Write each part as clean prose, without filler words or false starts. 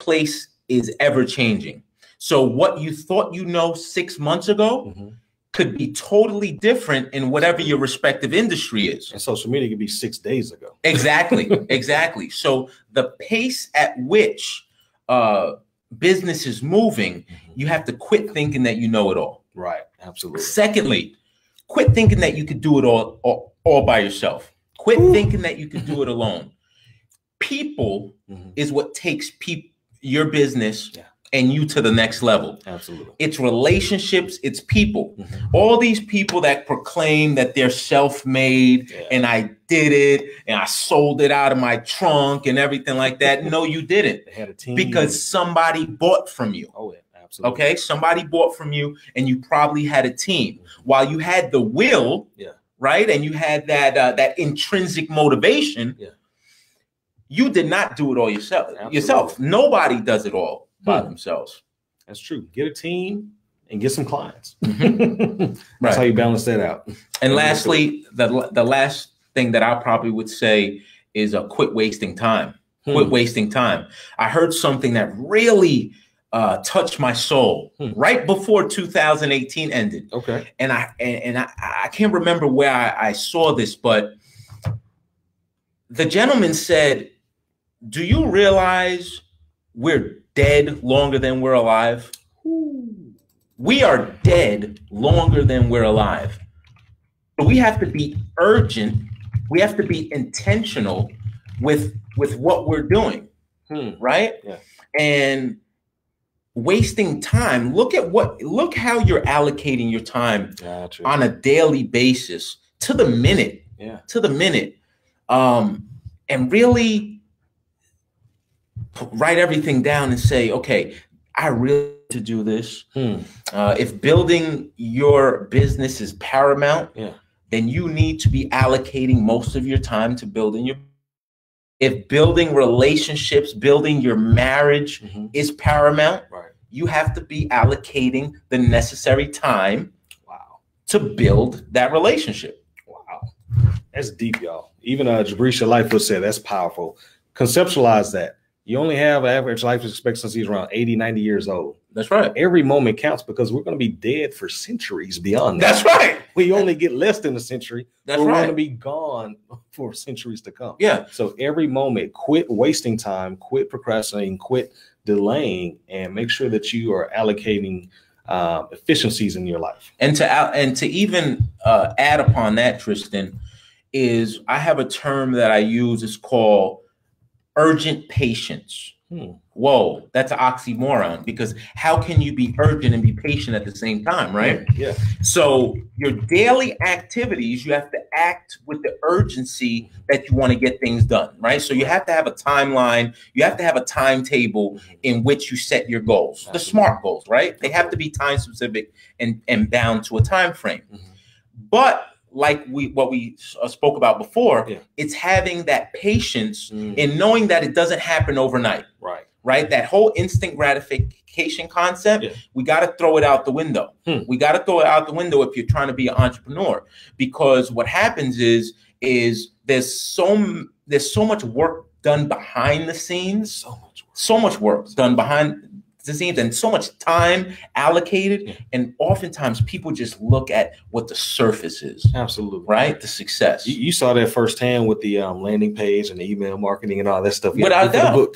marketplace is ever changing. So what you thought 6 months ago could be totally different in whatever your respective industry is. And social media could be 6 days ago. Exactly, exactly. So the pace at which business is moving, you have to quit thinking that you know it all. Right, absolutely. Secondly, quit thinking that you could do it all by yourself. Quit thinking that you could do it alone. People is what takes your business and you to the next level. Absolutely. It's relationships, it's people. All these people that proclaim that they're self-made and I did it and I sold it out of my trunk and everything like that. No, you didn't. They had a team. Because somebody bought from you. Oh, yeah, absolutely. Okay, somebody bought from you and you probably had a team. While you had the will, right? And you had that intrinsic motivation, you did not do it all yourself. Nobody does it all by themselves. That's true. Get a team and get some clients. That's how you balance that out. And lastly, the last thing that I probably would say is quit wasting time. Quit wasting time. I heard something that really touched my soul right before 2018 ended. Okay. And I can't remember where I saw this, but the gentleman said, "Do you realize we're dead longer than we're alive?" We are dead longer than we're alive. So we have to be urgent. We have to be intentional with what we're doing, right? Yeah. And wasting time. Look how you're allocating your time on a daily basis to the minute. Yeah. To the minute. And really write everything down and say, okay, I really need to do this. If building your business is paramount, then you need to be allocating most of your time to building your. If building relationships, building your marriage is paramount, you have to be allocating the necessary time to build that relationship. Wow. That's deep, y'all. Even Jabrisha Lightfoot said that's powerful. Conceptualize that. You only have average life expectancy around 80, 90 years old. That's right. Every moment counts because we're going to be dead for centuries beyond that. That's right. We only get less than a century. That's we're right. going to be gone for centuries to come. Yeah. So every moment, quit wasting time, quit procrastinating, quit delaying, and make sure that you are allocating efficiencies in your life. And to even add upon that, Tristan, is I have a term that I use. It's called urgent patience. Whoa, that's an oxymoron, because how can you be urgent and be patient at the same time, right? Yeah. So your daily activities, you have to act with the urgency that you want to get things done, right? So you have to have a timeline. You have to have a timetable in which you set your goals, the SMART goals, right? They have to be time specific and bound to a time frame. But like what we spoke about before, it's having that patience in knowing that it doesn't happen overnight. Right. That whole instant gratification concept, we got to throw it out the window. We got to throw it out the window if you're trying to be an entrepreneur, because what happens is there's so much work done behind the scenes, so much work done behind the scenes, and so much time allocated. And oftentimes people just look at what the surface is. Absolutely. Right? The success. You saw that firsthand with the landing page and the email marketing and all that stuff. Without a doubt.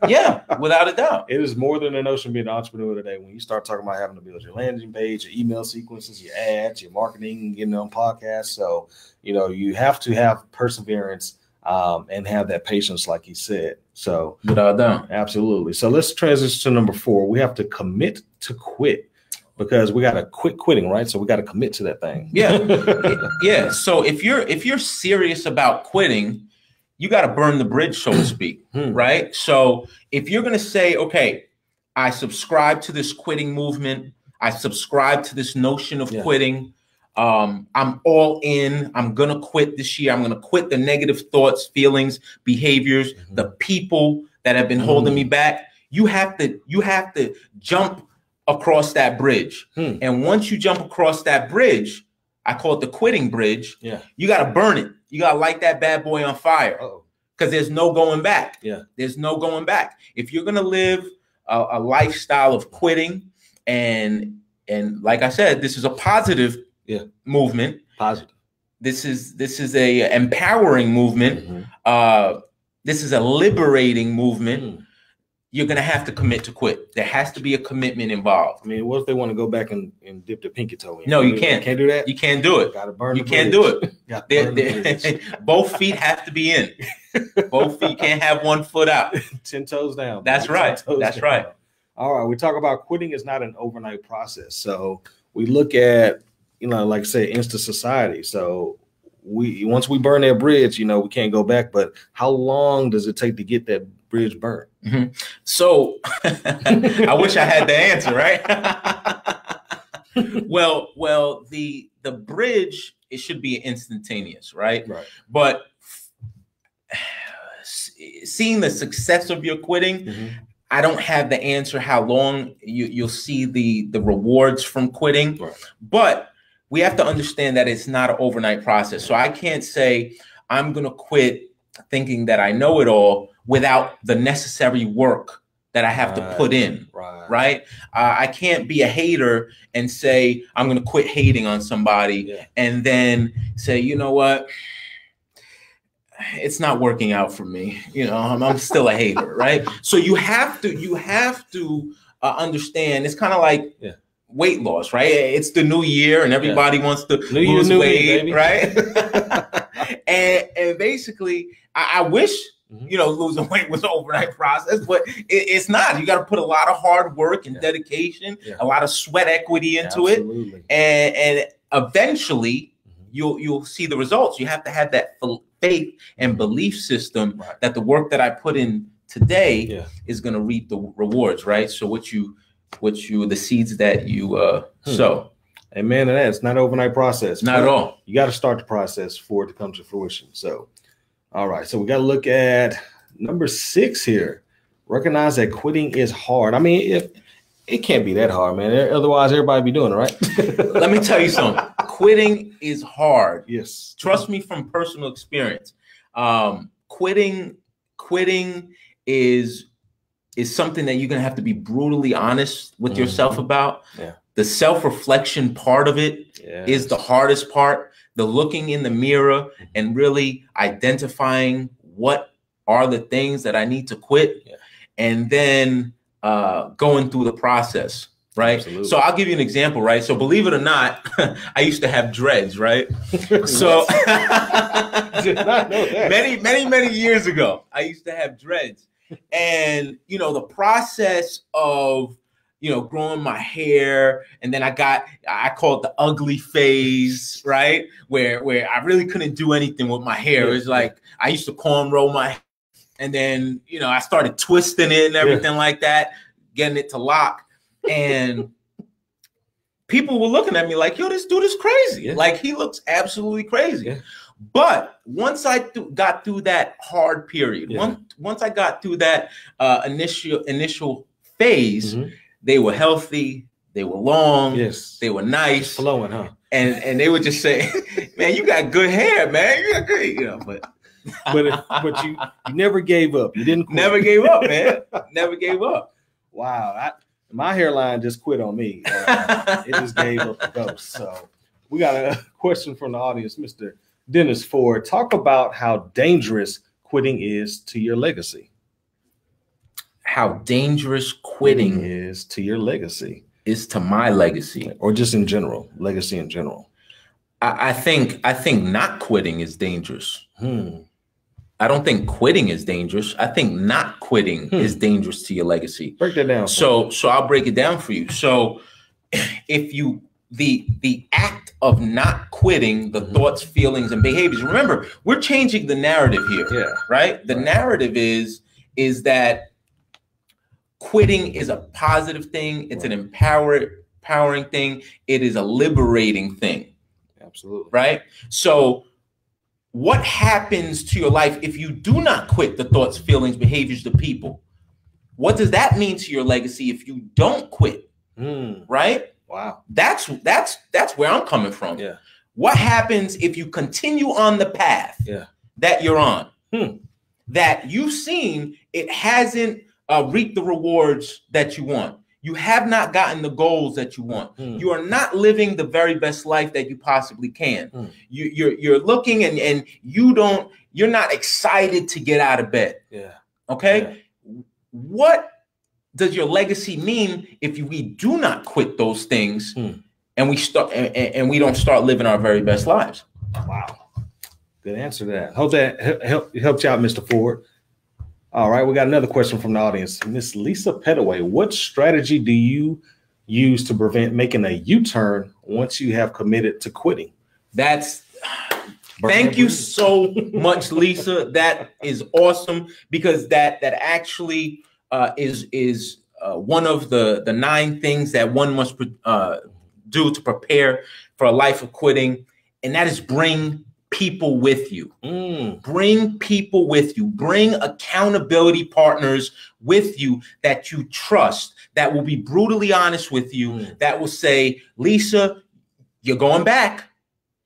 Yeah, without a doubt. It is more than a notion of being an entrepreneur today. When you start talking about having to build your landing page, your email sequences, your ads, your marketing, getting on podcasts. So, you have to have perseverance and have that patience, like you said. So without a doubt. Absolutely. So let's transition to number 4. We have to commit to quit, because we got to quit quitting, right? So we got to commit to that thing. Yeah. Yeah. So if you're serious about quitting, you got to burn the bridge, so to speak. Right. So if you're going to say, okay, I subscribe to this quitting movement, I subscribe to this notion of quitting, I'm all in. I'm going to quit this year. I'm going to quit the negative thoughts, feelings, behaviors, the people that have been holding me back. You have to jump across that bridge. And once you jump across that bridge, I call it the quitting bridge. You got to burn it. You got to light that bad boy on fire. because there's no going back. Yeah. There's no going back. If you're going to live a lifestyle of quitting, and like I said, this is a positive movement. Positive. This is a empowering movement. This is a liberating movement. You're going to have to commit to quit. There has to be a commitment involved. I mean, what if they want to go back and dip their pinky toe in? No, you can't. Can't do that? You can't do it. Got to burn You the can't bridge. do it. Both feet have to be in. Both feet can't have one foot out. 10 toes down. That's right. That's right. All right. We talk about quitting is not an overnight process. So we look at, like I say, instant society. So once we burn that bridge, we can't go back. But how long does it take to get that bridge burnt? So I wish I had the answer, right? well, the bridge, it should be instantaneous, right? Right. But seeing the success of your quitting, I don't have the answer how long you'll see the rewards from quitting. Right. But we have to understand that it's not an overnight process. So I can't say I'm going to quit thinking that I know it all without the necessary work that I have to put in, right? I can't be a hater and say, I'm going to quit hating on somebody and then say, you know what? It's not working out for me. I'm still a hater, right? So you have to understand. It's kind of like weight loss, right? It's the new year and everybody wants to lose weight, right? and basically, I wish losing weight was an overnight process, but it's not. You got to put a lot of hard work and dedication, a lot of sweat equity into it, and eventually you'll see the results. You have to have that faith and belief system that the work that I put in today is going to reap the rewards, right? So the seeds that you sow. Amen to that. It's not an overnight process. Not at all. You got to start the process for it to come to fruition. So, all right. So we got to look at number 6 here. Recognize that quitting is hard. I mean, it can't be that hard, man. Otherwise, everybody be doing it, right? Let me tell you something. Quitting is hard. Yes. Trust me from personal experience. Quitting is something that you're going to have to be brutally honest with yourself about. Yeah. The self-reflection part of it is the hardest part. The looking in the mirror and really identifying what are the things that I need to quit, and then going through the process, right? Absolutely. So I'll give you an example, right? So believe it or not, I used to have dreads, right? So did not know that. many years ago, I used to have dreads. And, the process of, growing my hair, and then I call it the ugly phase, right? Where I really couldn't do anything with my hair. It was like, I used to cornrow my hair, and then, I started twisting it and everything like that, getting it to lock. And people were looking at me like, yo, this dude is crazy. Yeah. Like, he looks absolutely crazy. Yeah. But once I got through that hard period, once I got through that initial phase, they were healthy, they were long, they were nice, just flowing, huh? And they would just say, "Man, you got good hair, man. You got good," but you never gave up. You didn't quit. Never gave up, man. Never gave up. Wow, my hairline just quit on me. It just gave up the ghost. So we got a question from the audience, Mr. Dennis Ford. Talk about how dangerous quitting is to your legacy. How dangerous quitting is to your legacy. Is to my legacy. Or just in general, legacy in general. I think not quitting is dangerous. I don't think quitting is dangerous. I think not quitting is dangerous to your legacy. Break that down. So I'll break it down for you. So if you the act of not quitting, the thoughts, feelings, and behaviors. Remember, we're changing the narrative here, right? The narrative is that quitting is a positive thing. It's an empowering thing. It is a liberating thing. Absolutely. Right? So what happens to your life if you do not quit the thoughts, feelings, behaviors, the people? What does that mean to your legacy if you don't quit? Right? Wow. That's where I'm coming from. Yeah. What happens if you continue on the path that you're on? that you've seen, it hasn't reaped the rewards that you want. You have not gotten the goals that you want. You are not living the very best life that you possibly can. You're looking and you're not excited to get out of bed. Yeah. Okay. Yeah. What does your legacy mean if we do not quit those things and we don't start living our very best lives? Wow. Good answer to that. Hope that helped you out, Mr. Ford. All right, we got another question from the audience. Miss Lisa Petaway, what strategy do you use to prevent making a U-turn once you have committed to quitting? Thank you so much, Lisa. That is awesome, because that actually is one of the 9 things that one must do to prepare for a life of quitting, and that is bring people with you. Bring people with you. Bring accountability partners with you that you trust, that will be brutally honest with you, that will say, Lisa, you're going back.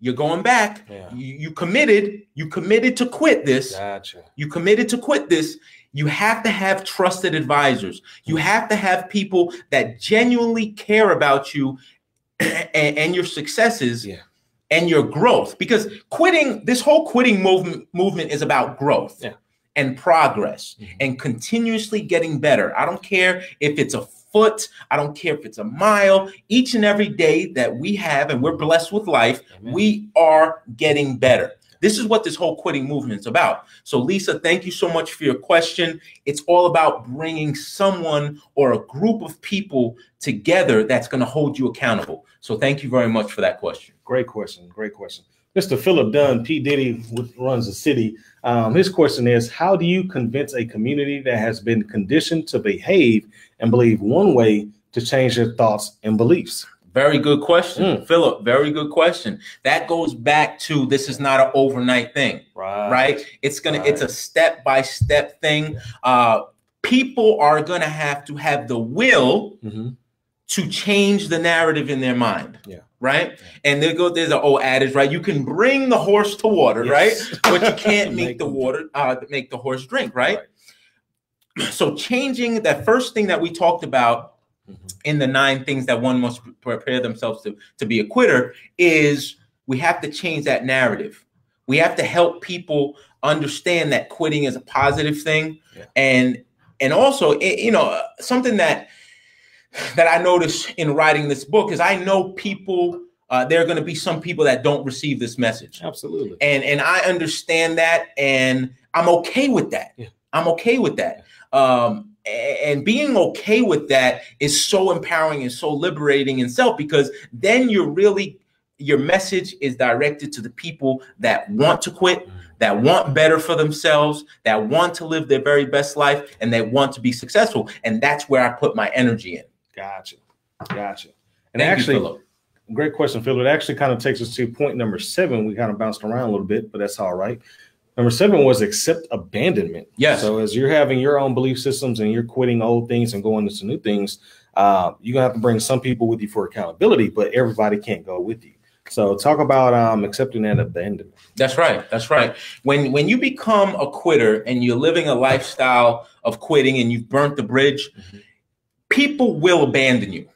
You're going back. Yeah. You committed to quit this. Gotcha. You committed to quit this. You have to have trusted advisors. You have to have people that genuinely care about you and your successes. Yeah. And your growth, because this whole quitting movement is about growth and progress and continuously getting better. I don't care if it's a foot, I don't care if it's a mile. Each and every day that we have, and we're blessed with life, we are getting better. This is what this whole quitting movement is about. So Lisa, thank you so much for your question. It's all about bringing someone or a group of people together that's going to hold you accountable. So thank you very much for that question. Great question. Great question. Mr. Philip Dunn, P. Diddy runs the city. His question is, how do you convince a community that has been conditioned to behave and believe one way to change their thoughts and beliefs? Very good question, Philip. Very good question. That goes back to, this is not an overnight thing, right? It's a step-by-step thing. People are going to have the will to change the narrative in their mind. Yeah. Right. And there's an old adage, right? You can bring the horse to water, right? But you can't make the horse drink, right? So changing that first thing that we talked about in the 9 things that one must prepare themselves to be a quitter is we have to change that narrative. We have to help people understand that quitting is a positive thing. Yeah. And also, something that I noticed in writing this book is I know people, there are going to be some people that don't receive this message. Absolutely. And I understand that, and I'm okay with that. Yeah. I'm okay with that. And being okay with that is so empowering and so liberating in self, because then your message is directed to the people that want to quit, that want better for themselves, that want to live their very best life, and that want to be successful. And that's where I put my energy in. Gotcha. And actually, great question, Phil. It actually kind of takes us to point number 7. We kind of bounced around a little bit, but that's all right. Number 7 was accept abandonment. Yes. So as you're having your own belief systems and you're quitting old things and going into new things, you're going to have to bring some people with you for accountability, but everybody can't go with you. So talk about accepting that abandonment. That's right. That's right. When you become a quitter and you're living a lifestyle of quitting and you've burnt the bridge, people will abandon you.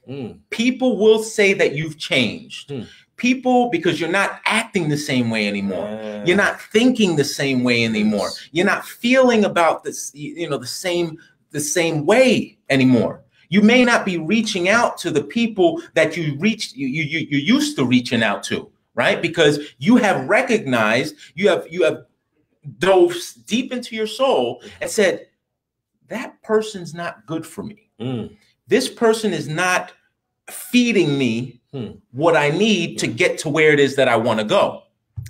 People will say that you've changed. People, because you're not acting the same way anymore. You're not thinking the same way anymore. You're not feeling about this, the same way anymore. You may not be reaching out to the people that you used to reaching out to, right? Because you have recognized, you have dove deep into your soul and said, that person's not good for me. This person is not feeding me what I need to get to where it is that I want to go.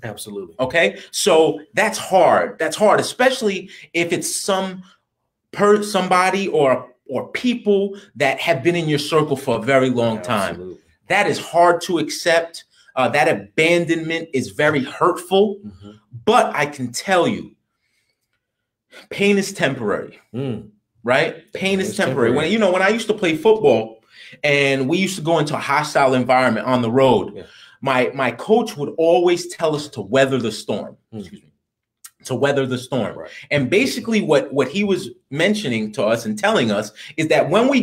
Absolutely. Okay. So that's hard. That's hard, especially if it's somebody or people that have been in your circle for a very long time. Absolutely. That is hard to accept. That abandonment is very hurtful, but I can tell you, pain is temporary, right? Pain is temporary. When I used to play football and we used to go into a hostile environment on the road, my coach would always tell us to weather the storm. Excuse me. to weather the storm. Right. And basically what he was mentioning to us and telling us is that when we